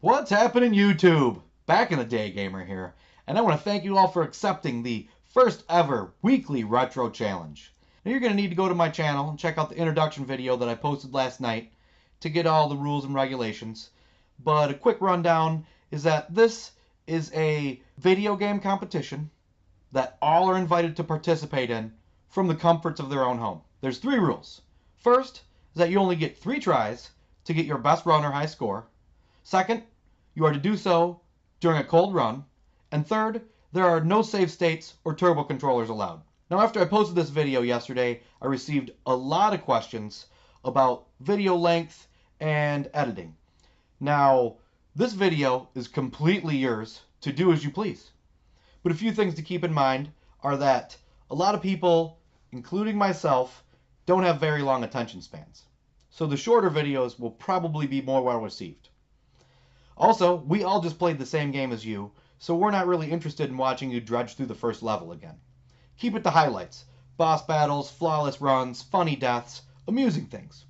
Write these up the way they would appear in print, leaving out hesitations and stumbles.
What's happening, YouTube? Back in the day, Gamer here, and I want to thank you all for accepting the first ever weekly retro challenge. Now you're going to need to go to my channel and check out the introduction video that I posted last night to get all the rules and regulations. But a quick rundown is that this is a video game competition that all are invited to participate in from the comforts of their own home. There's three rules. First is that you only get 3 tries to get your best run or high score. Second, you are to do so during a cold run. And third, there are no save states or turbo controllers allowed. Now, after I posted this video yesterday, I received a lot of questions about video length and editing. Now, this video is completely yours to do as you please. But a few things to keep in mind are that a lot of people, including myself, don't have very long attention spans. So the shorter videos will probably be more well received. Also, we all just played the same game as you, so we're not really interested in watching you dredge through the first level again. Keep it to highlights: boss battles, flawless runs, funny deaths, amusing things.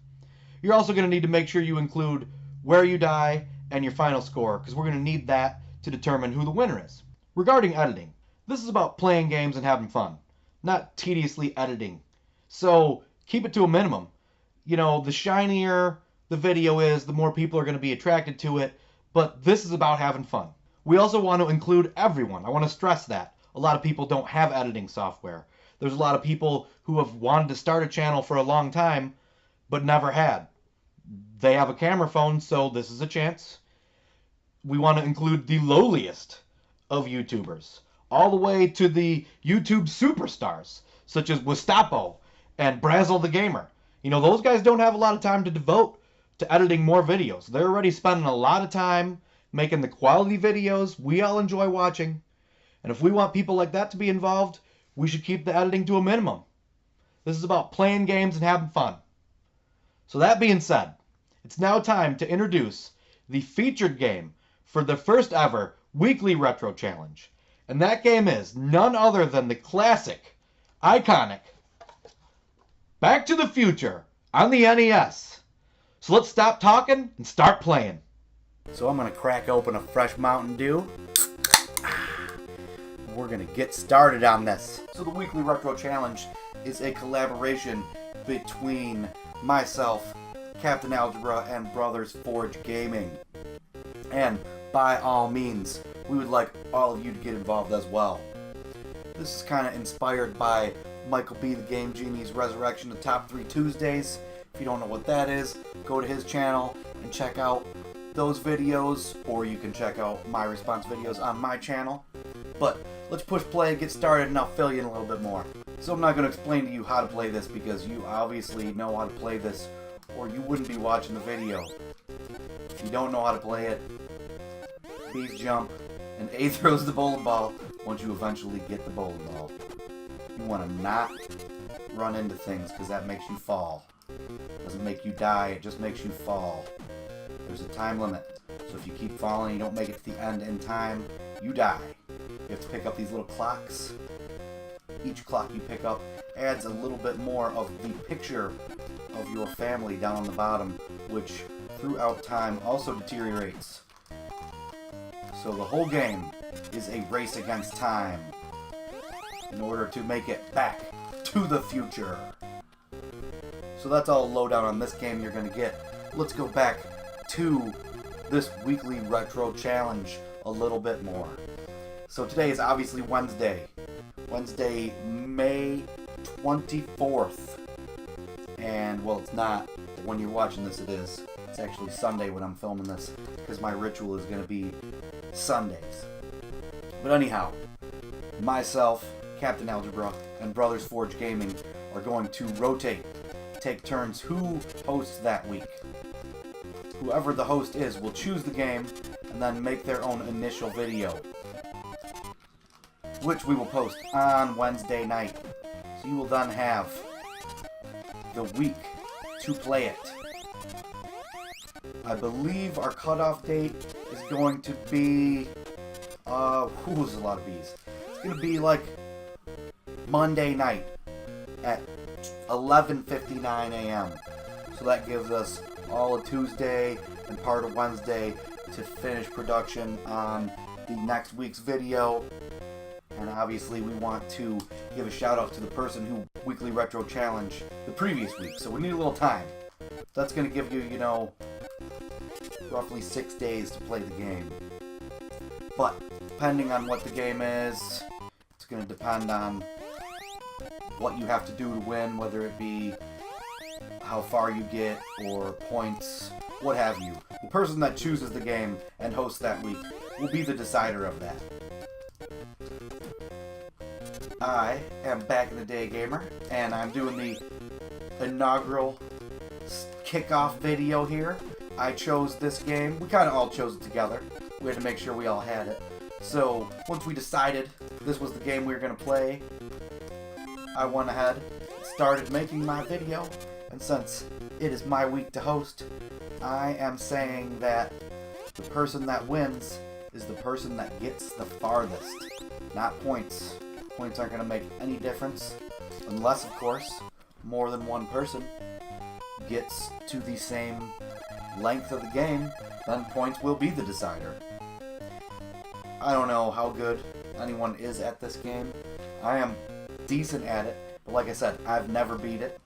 You're also going to need to make sure you include where you die and your final score, because we're going to need that to determine who the winner is. Regarding editing, this is about playing games and having fun, not tediously editing. So keep it to a minimum. You know, the shinier the video is, the more people are going to be attracted to it, but this is about having fun. We also want to include everyone. I want to stress that. A lot of people don't have editing software. There's a lot of people who have wanted to start a channel for a long time, but never had. They have a camera phone, so this is a chance. We want to include the lowliest of YouTubers, all the way to the YouTube superstars, such as Wistapo and Brazzle the Gamer. You know, those guys don't have a lot of time to devote to editing more videos. They're already spending a lot of time making the quality videos we all enjoy watching. And if we want people like that to be involved, we should keep the editing to a minimum. This is about playing games and having fun. So that being said, it's now time to introduce the featured game for the first ever weekly retro challenge. And that game is none other than the classic, iconic Back to the Future on the NES. So let's stop talking and start playing. So I'm going to crack open a fresh Mountain Dew. We're going to get started on this. So the weekly retro challenge is a collaboration between myself, Captain Algebra, and Brothers Forge Gaming. And by all means, we would like all of you to get involved as well. This is kind of inspired by Michael B. the Game Genie's Resurrection of Top 3 Tuesdays. If you don't know what that is, go to his channel and check out those videos, or you can check out my response videos on my channel. But let's push play, get started, and I'll fill you in a little bit more. So I'm not going to explain to you how to play this, because you obviously know how to play this, or you wouldn't be watching the video. If you don't know how to play it, B's jump, and A throws the bowling ball once you eventually get the bowling ball. You want to not run into things, because that makes you fall. It doesn't make you die, it just makes you fall. There's a time limit, so if you keep falling, you don't make it to the end in time, you die. You have to pick up these little clocks. Each clock you pick up adds a little bit more of the picture of your family down on the bottom, which throughout time also deteriorates. So the whole game is a race against time in order to make it back to the future. So that's all lowdown on this game you're going to get. Let's go back to this weekly retro challenge a little bit more. So today is obviously Wednesday, May 24th. And, well, it's not. When you're watching this, it is. It's actually Sunday when I'm filming this, because my ritual is going to be Sundays. But anyhow, myself, Captain Algebra, and Brothers Forge Gaming are going to rotate, take turns who hosts that week. Whoever the host is will choose the game and then make their own initial video, which we will post on Wednesday night. So you will then have the week to play it. I believe our cutoff date is going to be, there's a lot of B's. It's going to be like Monday night at 11:59 a.m. So that gives us all of Tuesday and part of Wednesday to finish production on the next week's video. And obviously we want to give a shout out to the person who Weekly Retro Challenge the previous week. So we need a little time. That's going to give you, roughly 6 days to play the game. But depending on what the game is, it's going to depend on what you have to do to win, whether it be how far you get or points, what have you. The person that chooses the game and hosts that week will be the decider of that. I am Back in the Day Gamer, and I'm doing the inaugural kickoff video here. I chose this game. We kind of all chose it together. We had to make sure we all had it. So, once we decided this was the game we were going to play, I went ahead and started making my video. And since it is my week to host, I am saying that the person that wins is the person that gets the farthest, not points. Points aren't going to make any difference unless, of course, more than one person gets to the same length of the game, then points will be the decider. I don't know how good anyone is at this game. I am decent at it, but like I said, I've never beat it.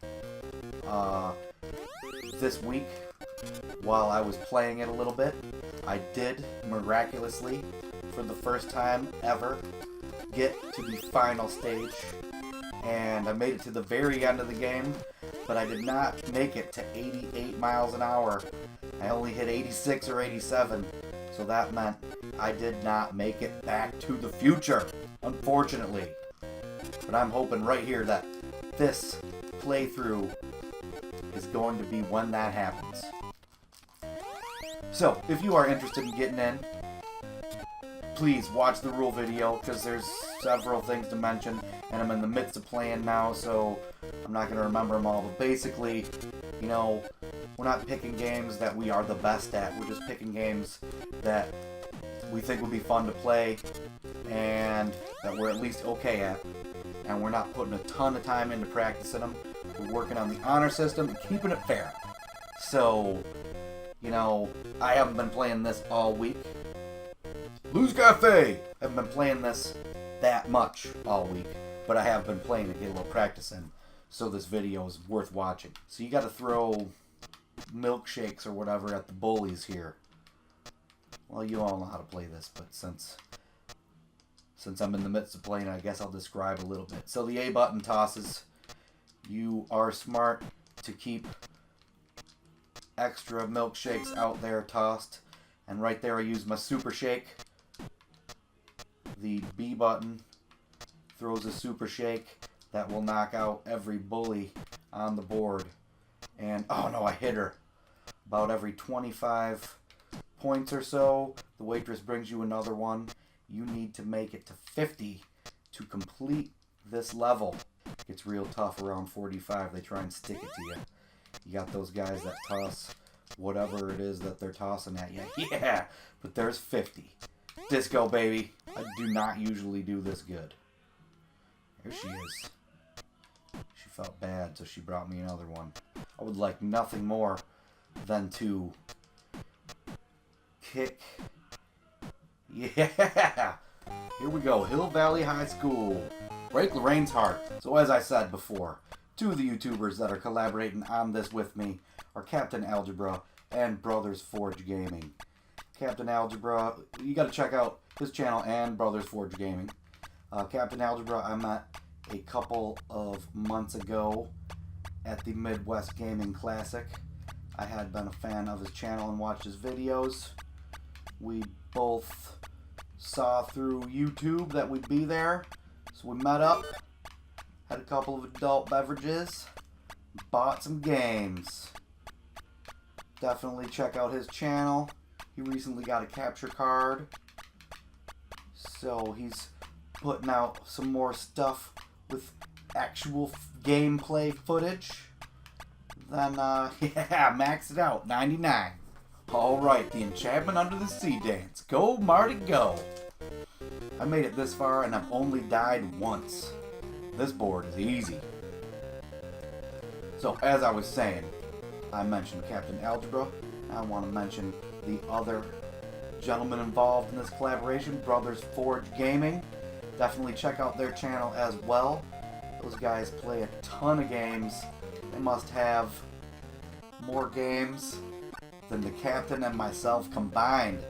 This week, while I was playing it a little bit, I did miraculously, for the first time ever, get to the final stage, and I made it to the very end of the game, but I did not make it to 88 miles an hour. I only hit 86 or 87, so that meant I did not make it back to the future, unfortunately. But I'm hoping right here that this playthrough is going to be when that happens. So, if you are interested in getting in, please watch the rule video, because there's several things to mention, and I'm in the midst of playing now, so I'm not going to remember them all. But basically, we're not picking games that we are the best at. We're just picking games that we think would be fun to play, and that we're at least okay at. And we're not putting a ton of time into practicing them. We're working on the honor system and keeping it fair. So, I haven't been playing this all week. Lose Cafe! I haven't been playing this that much all week, but I have been playing to get a little practice in, so this video is worth watching. So you gotta throw milkshakes or whatever at the bullies here. Well, you all know how to play this, but since I'm in the midst of playing, I guess I'll describe a little bit. So the A button tosses. You are smart to keep extra milkshakes out there tossed. And right there I use my super shake. The B button throws a super shake that will knock out every bully on the board. And, oh no, I hit her. About every 25 points or so, the waitress brings you another one. You need to make it to 50 to complete this level. It gets real tough around 45. They try and stick it to you. You got those guys that toss whatever it is that they're tossing at you. Yeah, but there's 50. Disco, baby. I do not usually do this good. There she is. She felt bad, so she brought me another one. I would like nothing more than to kick. Yeah! Here we go. Hill Valley High School. Break Lorraine's heart. So as I said before, two of the YouTubers that are collaborating on this with me are Captain Algebra and Brothers Forge Gaming. Captain Algebra, you got to check out his channel and Brothers Forge Gaming. Captain Algebra I met a couple of months ago at the Midwest Gaming Classic. I had been a fan of his channel and watched his videos. We both saw through YouTube that we'd be there, so we met up, had a couple of adult beverages, bought some games. Definitely check out his channel. He recently got a capture card, so he's putting out some more stuff with actual gameplay footage. Then, yeah, maxed it out, 99. Alright, the Enchantment Under the Sea dance. Go, Marty, go! I made it this far and I've only died once. This board is easy. So, as I was saying, I mentioned Captain Algebra. I want to mention the other gentlemen involved in this collaboration, Brothers Forge Gaming. Definitely check out their channel as well. Those guys play a ton of games. They must have more games than the captain and myself combined.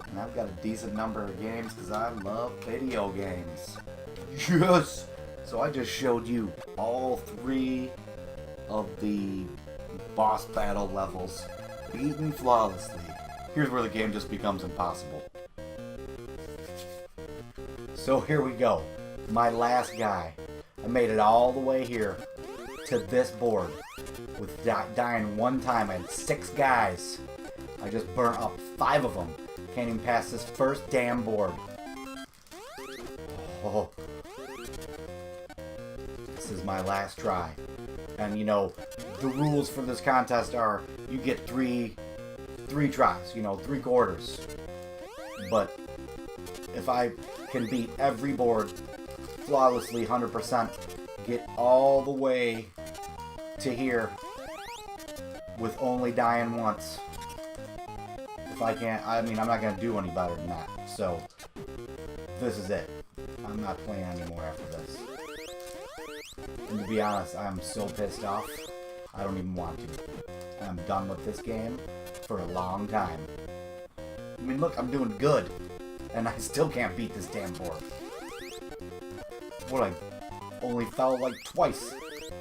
And I've got a decent number of games because I love video games. Yes! So I just showed you all 3 of the boss battle levels beaten flawlessly. Here's where the game just becomes impossible. So here we go. My last guy. I made it all the way here to this board with dying 1 time. I had 6 guys. I just burnt up 5 of them. Can't even pass this first damn board. Oh. This is my last try. And you know, the rules for this contest are you get 3 tries, 3 quarters. But if I can beat every board flawlessly, 100%, get all the way to here with only dying once. If I can't, I mean, I'm not going to do any better than that. So, this is it. I'm not playing anymore after this. And to be honest, I'm so pissed off, I don't even want to. I'm done with this game for a long time. I mean, look, I'm doing good. And I still can't beat this damn board. What, I only fell like twice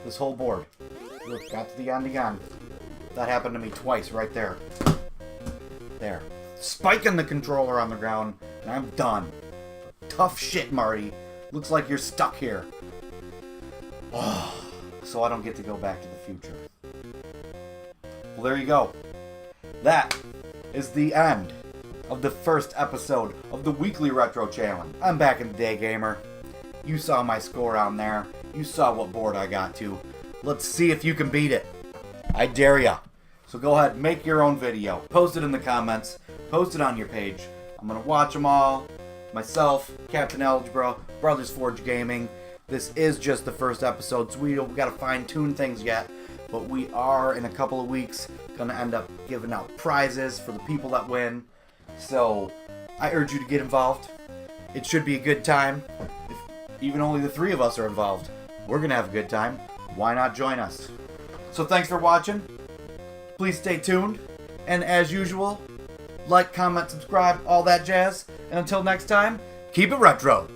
this whole board. Look, got to the end again. That happened to me twice right there. There. Spiking the controller on the ground, and I'm done. Tough shit, Marty. Looks like you're stuck here. Oh, so I don't get to go back to the future. Well, there you go. That is the end of the first episode of the Weekly Retro Challenge. I'm back in the day, gamer. You saw my score on there. You saw what board I got to. Let's see if you can beat it. I dare ya. So go ahead, make your own video. Post it in the comments. Post it on your page. I'm going to watch them all. Myself, Captain Algebra, Brothers Forge Gaming. This is just the first episode, so we've got to fine-tune things yet. But we are, in a couple of weeks, going to end up giving out prizes for the people that win. So, I urge you to get involved. It should be a good time. If even only the 3 of us are involved, we're going to have a good time. Why not join us? So thanks for watching. Please stay tuned. And as usual, like, comment, subscribe, all that jazz. And until next time, keep it retro.